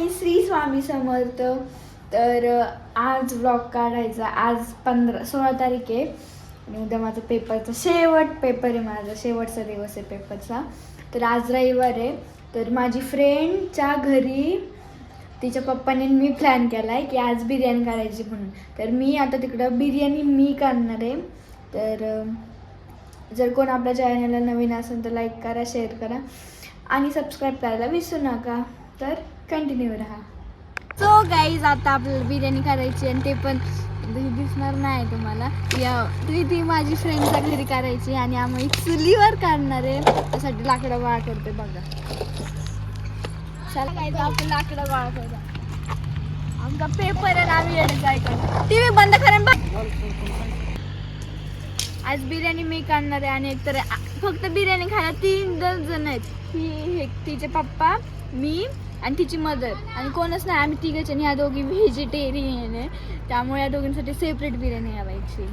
श्री स्वामी समर्थ. तर आज व्लॉग काढायचा. आज 16 तारीख आहे आणि उद्या माझा पेपरचा पेपर आहे. माझा शेवटचा दिवस आहे पेपरचा. तर आज रविवार आहे. तर माझी फ्रेंडच्या घरी तिच्या पप्पाने मी प्लॅन केला आहे की आज बिर्याणी करायची म्हणून. तर मी आता तिकडं बिर्याणी मी करणार आहे. तर जर कोण आपल्या चॅनलला नवीन असेल तर लाईक करा, शेअर करा आणि सबस्क्राईब करायला विसरू नका. तर कंटिन्यू राहा. सो गाईज, आता आपल्याला बिर्याणी करायची आणि ते पण दिसणार नाही तुम्हाला. ती माझी फ्रेंडच्या घरी करायची आणि आम्ही चुलीवर करणार आहे. त्यासाठी लाकडं गोळा करते बघा. चला गाईज, आपण लाकडं गोळा करूया. आमचा पेपर आहे. आम्ही येणं काय करतो. टी व्ही बंद करेन बघ. आज बिर्याणी मी करणार आहे आणि एकतर फक्त बिर्याणी खायला 3 जण आहेत. तिचे पप्पा, मी आणि तिची मदर आणि कोणच नाही. आम्ही तिघच आणि ह्या दोघी व्हेजिटेरियन आहे. त्यामुळे या दोघींसाठी सेपरेट बिर्याणी हवायची.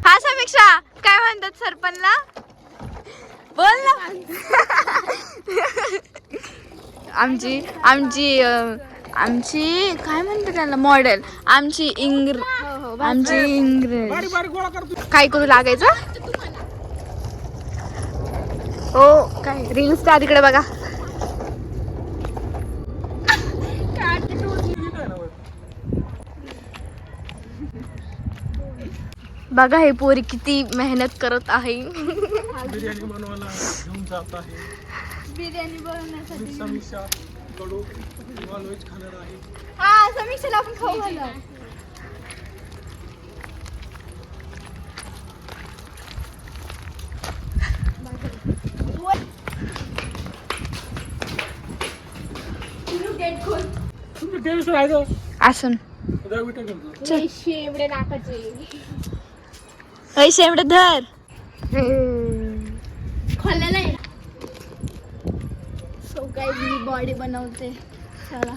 हा समीक्षा, काय म्हणतात सरपंचला? बोल ना. आमची काय म्हणतात त्याला, मॉडेल आमची इंग्रज. काय करू लागायचं हो काय रील स्टार तिकडे बघा. बघा हे पोरी किती मेहनत करत आहे. बिर्याणी बनवायला घेऊन जात आहे. बिर्याणी बनवण्यासाठी समीक्षा कडू नॉनव्हेज खाणार आहे. हा, समीक्षाला आपण खाऊ घालू. असून शेवडे नाकाचे शेवडे धर खोललेला आहे. सो गाईज, मी बॉडी बनवते. चला,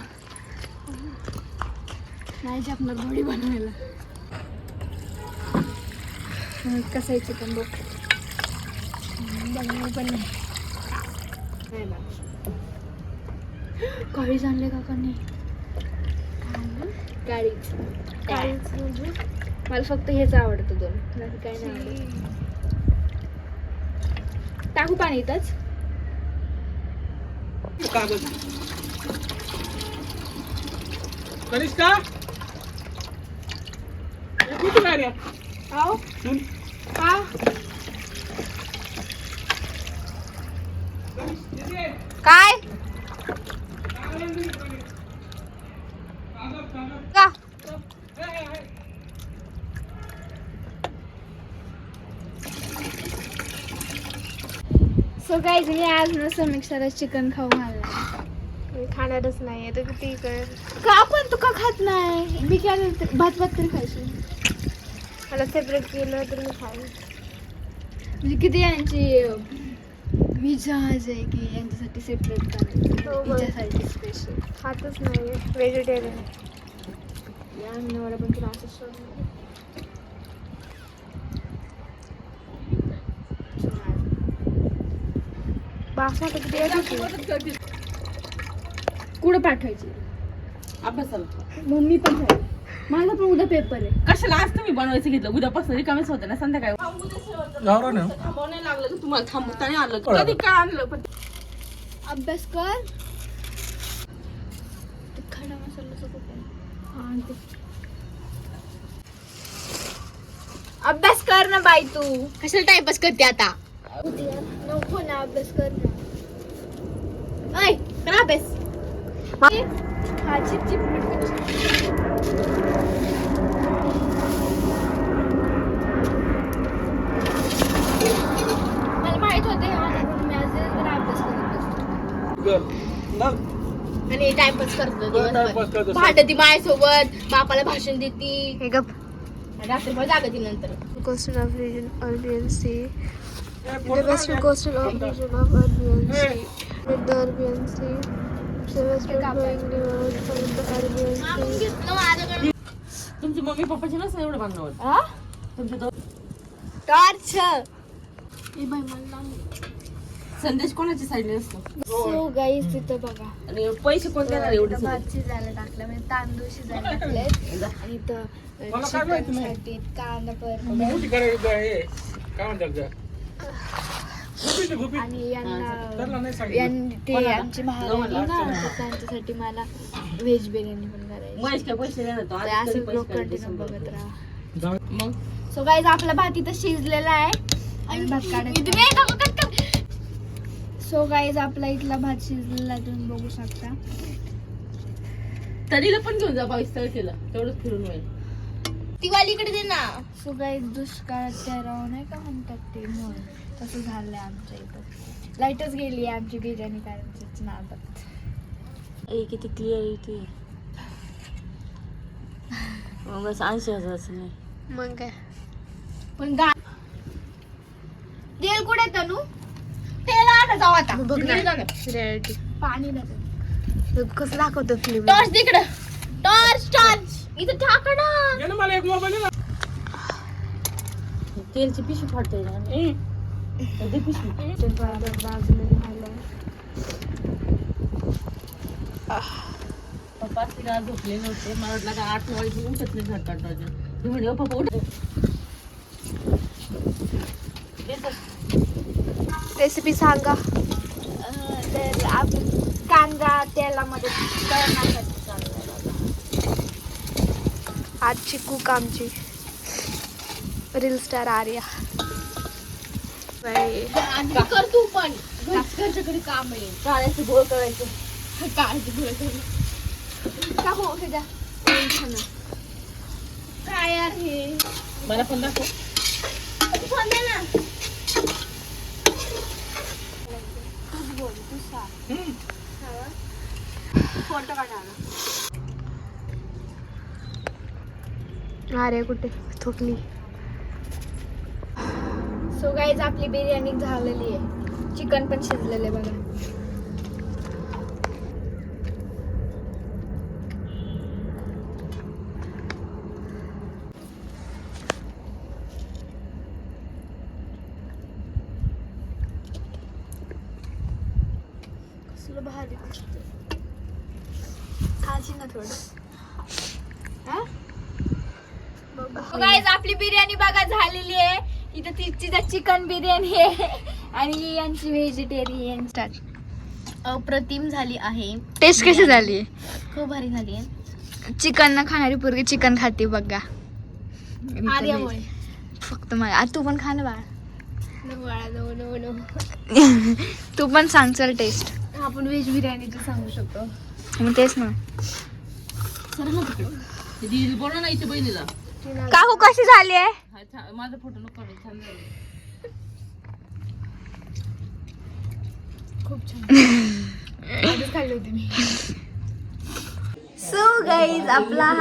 नाही जपणार बॉडी बनवायला. कसं आहे चिकन बघ. बनवू पण नाही. काळीच आणले काकांनी. काळीच म्हणजे मला फक्त हेच आवडतं 2. बाकी काय नाही आवडत. टाकू पाणी इथंच. कनिष्का कुठे काय रे? आओ का काय का सो गाईज, मी आज ना समीक्षाला चिकन खाऊ घालणार. मी खाणारच नाही. तर किती का पण तू का खात नाही? मी काय भात तरी खायची. मला सेपरेट केलं तर मी खाईन. म्हणजे किती यांची विजाज आहे की यांच्यासाठी सेपरेट करायचं. हो, हिच्यासाठी स्पेशल खातच नाही. व्हेजिटेरियन. या नवरा पण तुला असं सोडणार. बासा तर किती येत होती. कुठं पाठवायची? अभ्यासाला. मम्मी पण खाईल. माझा पण उद्या पेपर आहे. कशाला आज तुम्ही बनवायचं घेतलं? उद्यापासून रिकामेच होते ना संध्याकाळी. गावरान आहे. थांबव नाही लागलं तर तुम्हाला थांबवता नाही आलं. कधी काय आणलं पण अभ्यास कर. ते खडा मसाल्याचं कुठे? हा, ते. अभ्यास कर ना बाई तू. कशाला टाइमपास करते आता? नको ना, अभ्यास कर ना. ऐ करा अभ्यास. हा चिप मला माहित होते मी आज दिवसभर अभ्यास करत बसतो. आणि टाइमपास करतो टाइमपास करतो. भांडती माझ्यासोबत. बापाला भाषण देती. हे गप. रात्रभर जागती नंतर. Coastal of region Arabian Sea. The western coastal of region of Arabian Sea. With the Arabian Sea. The western flowing rivers from the Arabian Sea. तुमची मम्मी पप्पाची नसतं एवढं भांडण होत. हा तुमच्या दोन टॉर्च संदेश कोणाच्या साईडने असतो सो गाईस तिथं बघा आणि पैसे कोण देणार एवढे सगळे? भात शिजायला टाकलं म्हणजे तांदूळ शिजायला टाकलेत आणि इथं मला काय माहिती नाही. चिकनसाठी कांदा परत मोठी करायचं हे काय म्हणतात गं? गुपित, गुपित. आणि त्यांना नाही सांगितलं. यांनी ते कोणाला? आमची महाराणी ना तर त्यांच्यासाठी मला व्हेज बिर्याणी पण करायची महेश काय पैसे देणार तो? तर आज तरी असं पैसे लोक काढले कंटिन्यू शंभर बघत रुपये. राहा जाऊ. मग सो गाईज आपला भात इथं शिजलेला आहे आणि भात काढायचा सो गाईज आपला इथला भात शिजलेला आहे, तुम्ही बघू शकता तरीला पण घेऊन जा 22 तारखेला तेवढंच फिरून होईल. ती वाली इकडे दे ना. सो गाईज दुष्काळात तेराव नाही का म्हणतात ते म्हणून तसं झालंय आमच्या इथं लाईटच गेली आहे आमची बिर्याणी करायची नादात किती क्लिअरिटी बस 80,000 नाही. मग काय पण तेल कुठे तनू तेल आणा जाऊ आता बघ ना रियालिटी पाणी कसं दाखवतो फिल्म टॉर्च तिकडे. टॉर्च इथं टाका ना. ये ना मला एक मोबाईल ना. तेलची पिशवी फाटते ना. ते पिशवी पप्पा तिला झोपले नव्हते मला वाटलं का 8 वाजता उठत नाही घर काढतो मी म्हणे पप्पा उठ रेसिपी सांगा तर आपण कांदा तेलामध्ये तळण्यासाठी चाललाय बघा आजची कुक आमची रील स्टार आर्या आणि कर तू पण घरच्या घरी काम आहे. काळ्याचं गोळ करायचं. काळजी घ्यायचं. का हो त्याच्या काय यार हे मला पण दाखव. फोन दे ना. तूच बोल तू सांग फोटो काढायला अरे कुठे थुकली सो गाईज आपली बिर्याणी झालेली आहे चिकन पण शिजलेलं आहे बघा कसलं भारी दिसतंय खाशी ना थोडं गाईज आपली बिर्याणी बघा झालेली आहे इथं तिची चिकन बिर्याणी आहे आणि यांची व्हेजिटेरियन अप्रतिम झाली आहे. टेस्ट कशी झाली खूप भारी झाली आहे. चिकन न खाणारी पोरगी चिकन खाते बघा आर्यामुळे. फक्त मला तू पण खा ना बाळा नो. तू पण सांग चल टेस्ट आपण व्हेज बिर्याणीचं सांगू शकतो. मग तेच ना सर ना तिकडे दीदी बोला ना इथे बहिणीला काकू कशी झाली आहे हा छान माझा फोटो नको काढू, छान झाली. खूप छान आधीच खाल्ली होती मी सो गाईज आपला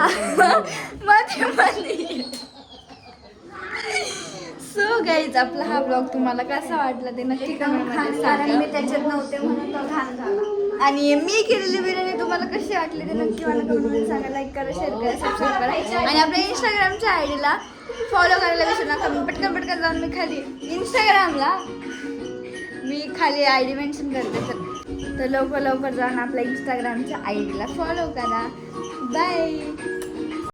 सो गाईज आपला हा ब्लॉग तुम्हाला कसा वाटला ते नक्की कमेंटमध्ये सांगा मी त्याच्यात नव्हते म्हणून तो घाण झाला आणि मी केलेली बिर्याणी तुम्हाला कशी वाटली ते नक्की मला कमेंटमध्ये सांगा लाईक करा शेअर करा सबस्क्राईब करा आणि आपल्या इंस्टाग्रामच्या आयडीला फॉलो करायला विसरू नका पटकन जाऊन मी खाली इंस्टाग्रामला मी खाली आय डी मेन्शन करते तर लवकर जाऊन आपल्या इंस्टाग्रामच्या आय डीला फॉलो करा बाय